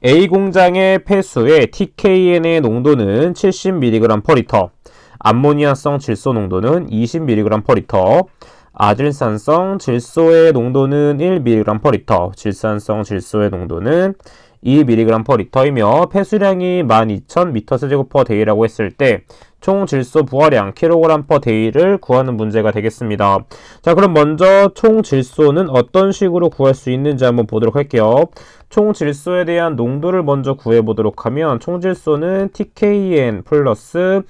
A 공장의 폐수의 TKN의 농도는 70mg/L, 암모니아성 질소 농도는 20mg/L, 아질산성 질소의 농도는 1mg/L, 질산성 질소의 농도는 2mg/L이며 폐수량이 12,000m/세제곱퍼데이라고 했을 때 총 질소 부하량 kg/day를 구하는 문제가 되겠습니다. 자, 그럼 먼저 총 질소는 어떤 식으로 구할 수 있는지 한번 보도록 할게요. 총 질소에 대한 농도를 먼저 구해보도록 하면 총 질소는 TKN 플러스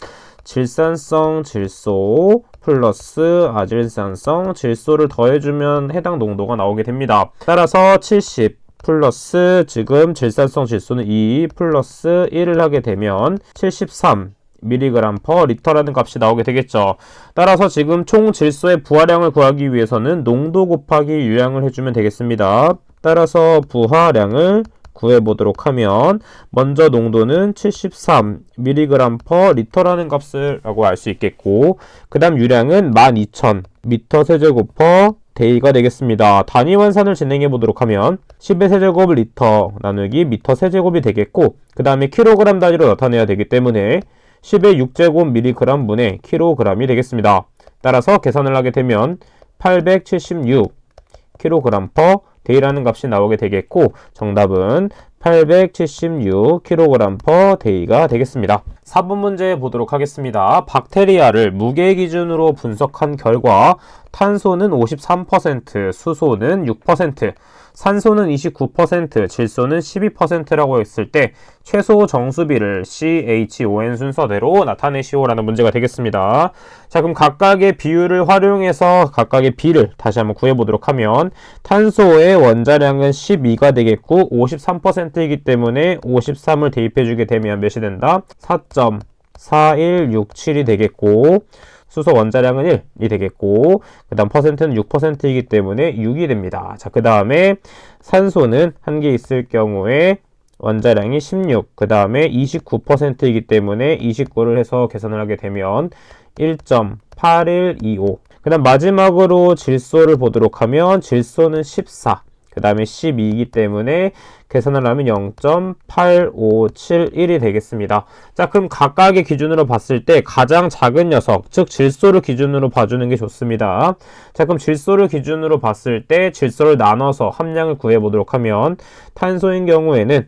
질산성 질소 플러스 아질산성 질소를 더해주면 해당 농도가 나오게 됩니다. 따라서 70 플러스 지금 질산성 질소는 2 플러스 1을 하게 되면 73mg/L라는 값이 나오게 되겠죠. 따라서 지금 총 질소의 부하량을 구하기 위해서는 농도 곱하기 유량을 해주면 되겠습니다. 따라서 부하량을 구해보도록 하면 먼저 농도는 73mg/L라는 값을 라고 알 수 있겠고 그 다음 유량은 12,000m/세제곱퍼데이가 되겠습니다. 단위 환산을 진행해 보도록 하면 10의 세제곱 리터 나누기 미터 세제곱이 되겠고 그 다음에 킬로그램 단위로 나타내야 되기 때문에 10의 6제곱 mg 분의 킬로그램이 되겠습니다. 따라서 계산을 하게 되면 876kg/day라는 값이 나오게 되겠고 정답은 876kg/day가 되겠습니다. 4번 문제 보도록 하겠습니다. 박테리아를 무게 기준으로 분석한 결과 탄소는 53%, 수소는 6%, 산소는 29%, 질소는 12%라고 했을 때 최소 정수비를 CHON 순서대로 나타내시오라는 문제가 되겠습니다. 자, 그럼 각각의 비율을 활용해서 각각의 비를 다시 한번 구해보도록 하면 탄소의 원자량은 12가 되겠고 53%이기 때문에 53을 대입해주게 되면 몇이 된다? 4.4167이 되겠고 수소 원자량은 1이 되겠고 그 다음 퍼센트는 6%이기 때문에 6이 됩니다. 자, 그 다음에 산소는 한 개 있을 경우에 원자량이 16, 그 다음에 29%이기 때문에 29를 해서 계산을 하게 되면 1.8125. 그 다음 마지막으로 질소를 보도록 하면 질소는 14, 그 다음에 12이기 때문에 계산을 하면 0.8571이 되겠습니다. 자, 그럼 각각의 기준으로 봤을 때 가장 작은 녀석, 즉 질소를 기준으로 봐주는 게 좋습니다. 자, 그럼 질소를 기준으로 봤을 때 질소를 나눠서 함량을 구해보도록 하면 탄소인 경우에는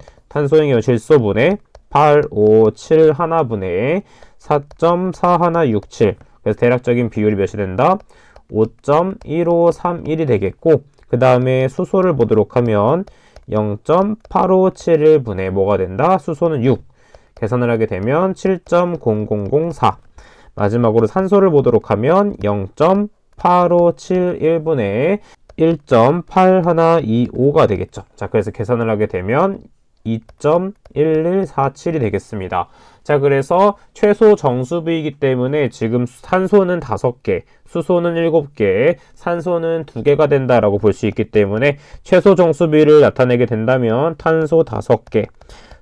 질소분의 857하나분의 4.4167, 그래서 대략적인 비율이 몇이 된다? 5.1531이 되겠고 그 다음에 수소를 보도록 하면 0.8571분의 뭐가 된다? 수소는 6. 계산을 하게 되면 7.0004. 마지막으로 산소를 보도록 하면 0.8571분의 1.8125가 되겠죠. 자, 그래서 계산을 하게 되면 2.1147이 되겠습니다. 자, 그래서 최소 정수비이기 때문에 지금 산소는 5개, 수소는 7개, 산소는 2개가 된다라고 볼 수 있기 때문에 최소 정수비를 나타내게 된다면 탄소 5개,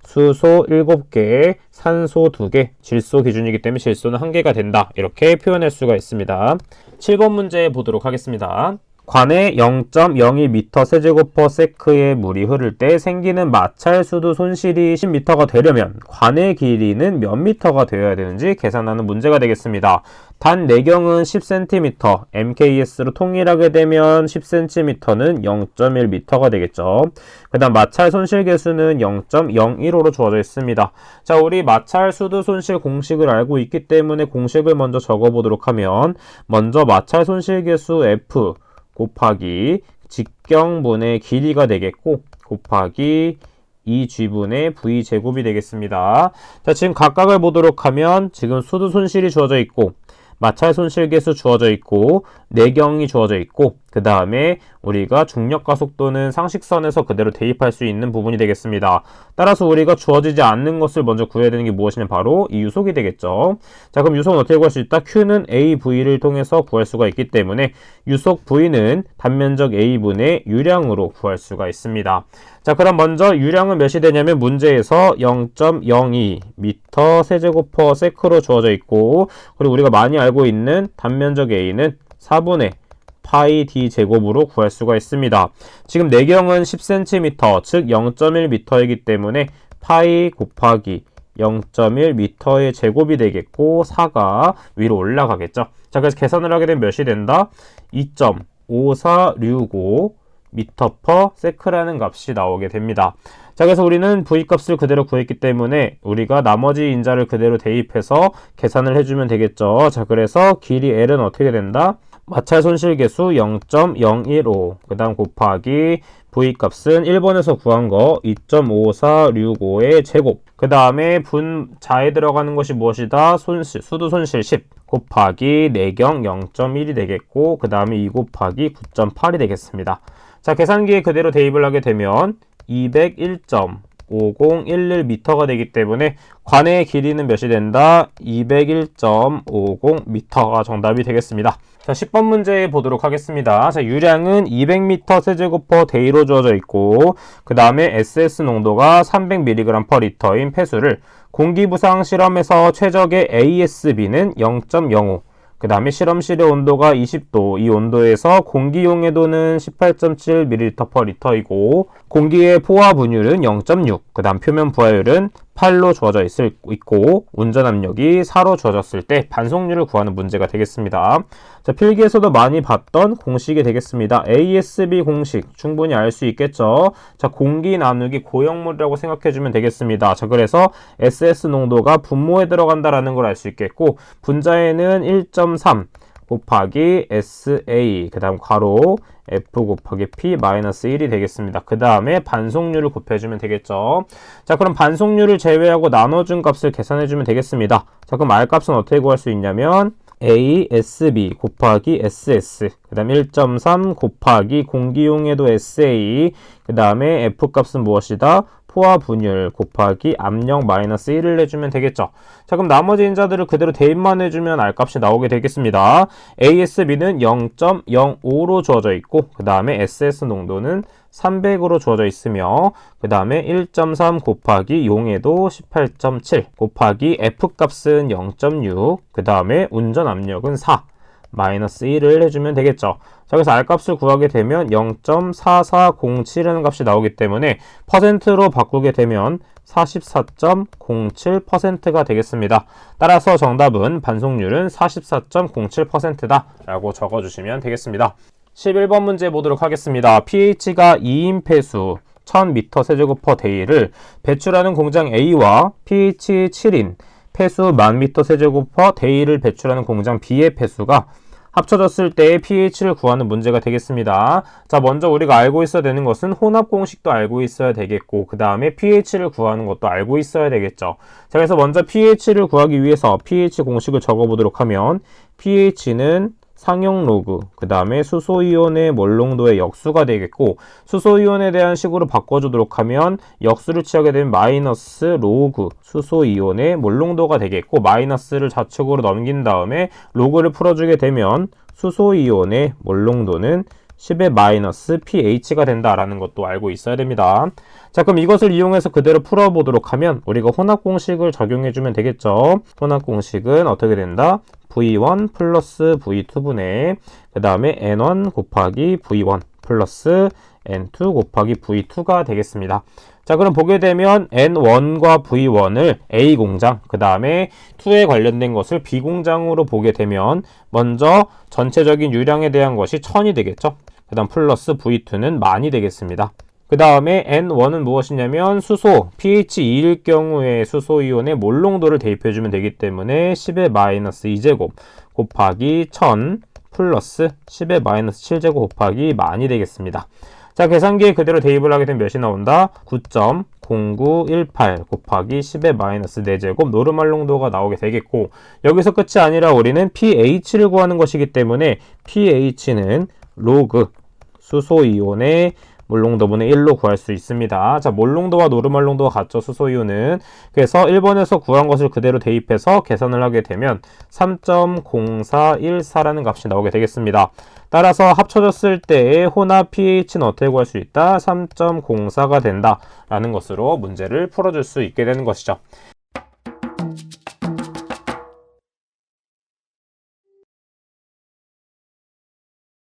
수소 7개, 산소 2개, 질소 기준이기 때문에 질소는 1개가 된다. 이렇게 표현할 수가 있습니다. 7번 문제 보도록 하겠습니다. 관에 0.02m/세제곱퍼세크의 물이 흐를 때 생기는 마찰수도 손실이 10m가 되려면 관의 길이는 몇 미터가 되어야 되는지 계산하는 문제가 되겠습니다. 단 내경은 10cm, MKS로 통일하게 되면 10cm는 0.1m가 되겠죠. 그 다음 마찰 손실 계수는 0.015로 주어져 있습니다. 자, 우리 마찰 수도 손실 공식을 알고 있기 때문에 공식을 먼저 적어보도록 하면 먼저 마찰 손실 계수 F 곱하기 직경분의 길이가 되겠고 곱하기 2G분의 V제곱이 되겠습니다. 자, 지금 각각을 보도록 하면 지금 수도 손실이 주어져 있고 마찰 손실 계수 주어져 있고 내경이 주어져 있고 그 다음에 우리가 중력과 속도는 상식선에서 그대로 대입할 수 있는 부분이 되겠습니다. 따라서 우리가 주어지지 않는 것을 먼저 구해야 되는 게 무엇이냐, 바로 이 유속이 되겠죠. 자, 그럼 유속은 어떻게 구할 수 있다? Q는 AV를 통해서 구할 수가 있기 때문에 유속 V는 단면적 A분의 유량으로 구할 수가 있습니다. 자, 그럼 먼저 유량은 몇이 되냐면 문제에서 0.02m/세제곱퍼세크로 주어져 있고 그리고 우리가 많이 알고 있는 단면적 A는 4분의 파이 d 제곱으로 구할 수가 있습니다. 지금 내경은 10cm, 즉 0.1m이기 때문에 파이 곱하기 0.1m의 제곱이 되겠고 4가 위로 올라가겠죠. 자, 그래서 계산을 하게 되면 몇이 된다? 2.5465 m/s라는 값이 나오게 됩니다. 자, 그래서 우리는 v 값을 그대로 구했기 때문에 우리가 나머지 인자를 그대로 대입해서 계산을 해주면 되겠죠. 자, 그래서 길이 L은 어떻게 된다? 마찰 손실계수 0.015, 그 다음 곱하기 v 값은 1번에서 구한 거 2.5465의 제곱, 그 다음에 분자에 들어가는 것이 무엇이다? 손실, 수도 손실 10 곱하기 내경 0.1이 되겠고, 그 다음에 2 곱하기 9.8이 되겠습니다. 자, 계산기에 그대로 대입을 하게 되면 201.5011m가 되기 때문에 관의 길이는 몇이 된다? 201.50m가 정답이 되겠습니다. 자, 10번 문제 보도록 하겠습니다. 자, 유량은 200m 세제곱퍼데이로 주어져 있고, 그 다음에 SS 농도가 300mg/L인 폐수를 공기부상 실험에서 최적의 ASB는 0.05, 그 다음에 실험실의 온도가 20도, 이 온도에서 공기 용해도는 18.7ml/L이고 공기의 포화 분율은 0.6, 그 다음 표면 부하율은 8로 주어져 있고 운전압력이 4로 주어졌을 때 반속률을 구하는 문제가 되겠습니다. 자, 필기에서도 많이 봤던 공식이 되겠습니다. ASB 공식 충분히 알 수 있겠죠. 자, 공기 나누기 고형물이라고 생각해주면 되겠습니다. 자, 그래서 SS 농도가 분모에 들어간다라는 걸 알 수 있겠고 분자에는 1.3 곱하기 SA, 그 다음 괄호 F 곱하기 P-1이 되겠습니다. 그 다음에 반속률을 곱해주면 되겠죠. 자, 그럼 반속률을 제외하고 나눠준 값을 계산해주면 되겠습니다. 자, 그럼 R값은 어떻게 구할 수 있냐면 ASB 곱하기 SS, 그 다음에 1.3 곱하기 공기용해도 SA, 그 다음에 F값은 무엇이다? 포화 분율 곱하기 압력 마이너스 1을 내주면 되겠죠. 자, 그럼 나머지 인자들을 그대로 대입만 해주면 R값이 나오게 되겠습니다. ASB는 0.05로 주어져 있고 그 다음에 SS 농도는 300으로 주어져 있으며 그 다음에 1.3 곱하기 용해도 18.7 곱하기 F값은 0.6, 그 다음에 운전 압력은 4 마이너스 1을 해주면 되겠죠. 자, 그래서 R값을 구하게 되면 0.4407이라는 값이 나오기 때문에 퍼센트로 바꾸게 되면 44.07%가 되겠습니다. 따라서 정답은 반속률은 44.07%다 라고 적어주시면 되겠습니다. 11번 문제 보도록 하겠습니다. pH가 2인 폐수 1000m 세제곱퍼데이를 배출하는 공장 A와 pH 7인 폐수 1000m 세제곱퍼데이를 배출하는 공장 B의 폐수가 합쳐졌을 때의 pH를 구하는 문제가 되겠습니다. 자, 먼저 우리가 알고 있어야 되는 것은 혼합 공식도 알고 있어야 되겠고 그 다음에 pH를 구하는 것도 알고 있어야 되겠죠. 자, 그래서 먼저 pH를 구하기 위해서 pH 공식을 적어보도록 하면 pH는 상용 로그, 그 다음에 수소이온의 몰농도의 역수가 되겠고 수소이온에 대한 식으로 바꿔주도록 하면 역수를 취하게 되면 마이너스 로그 수소이온의 몰농도가 되겠고 마이너스를 좌측으로 넘긴 다음에 로그를 풀어주게 되면 수소이온의 몰농도는 10의 마이너스 pH가 된다라는 것도 알고 있어야 됩니다. 자, 그럼 이것을 이용해서 그대로 풀어보도록 하면 우리가 혼합공식을 적용해주면 되겠죠. 혼합공식은 어떻게 된다? V1 플러스 V2분의 그 다음에 N1 곱하기 V1 플러스 N2 곱하기 V2가 되겠습니다. 자, 그럼 보게 되면 N1과 V1을 A 공장, 그 다음에 2에 관련된 것을 B 공장으로 보게 되면 먼저 전체적인 유량에 대한 것이 1000이 되겠죠. 그 다음 플러스 V2는 만이 되겠습니다. 그 다음에 N1은 무엇이냐면 수소, pH 2일 경우에 수소이온의 몰농도를 대입해주면 되기 때문에 10의 마이너스 2제곱 곱하기 1000 플러스 10의 마이너스 7제곱 곱하기 만이 되겠습니다. 자, 계산기에 그대로 대입을 하게 되면 몇이 나온다? 9.0918 곱하기 10의 마이너스 4제곱 노르말 농도가 나오게 되겠고 여기서 끝이 아니라 우리는 pH를 구하는 것이기 때문에 pH는 로그 수소이온의 몰농도분의 1로 구할 수 있습니다. 자, 몰농도와 노르말 농도가 같죠, 수소이온은. 그래서 1번에서 구한 것을 그대로 대입해서 계산을 하게 되면 3.0414라는 값이 나오게 되겠습니다. 따라서 합쳐졌을 때의 혼합 pH는 어떻게 구할 수 있다? 3.04가 된다 라는 것으로 문제를 풀어줄 수 있게 되는 것이죠.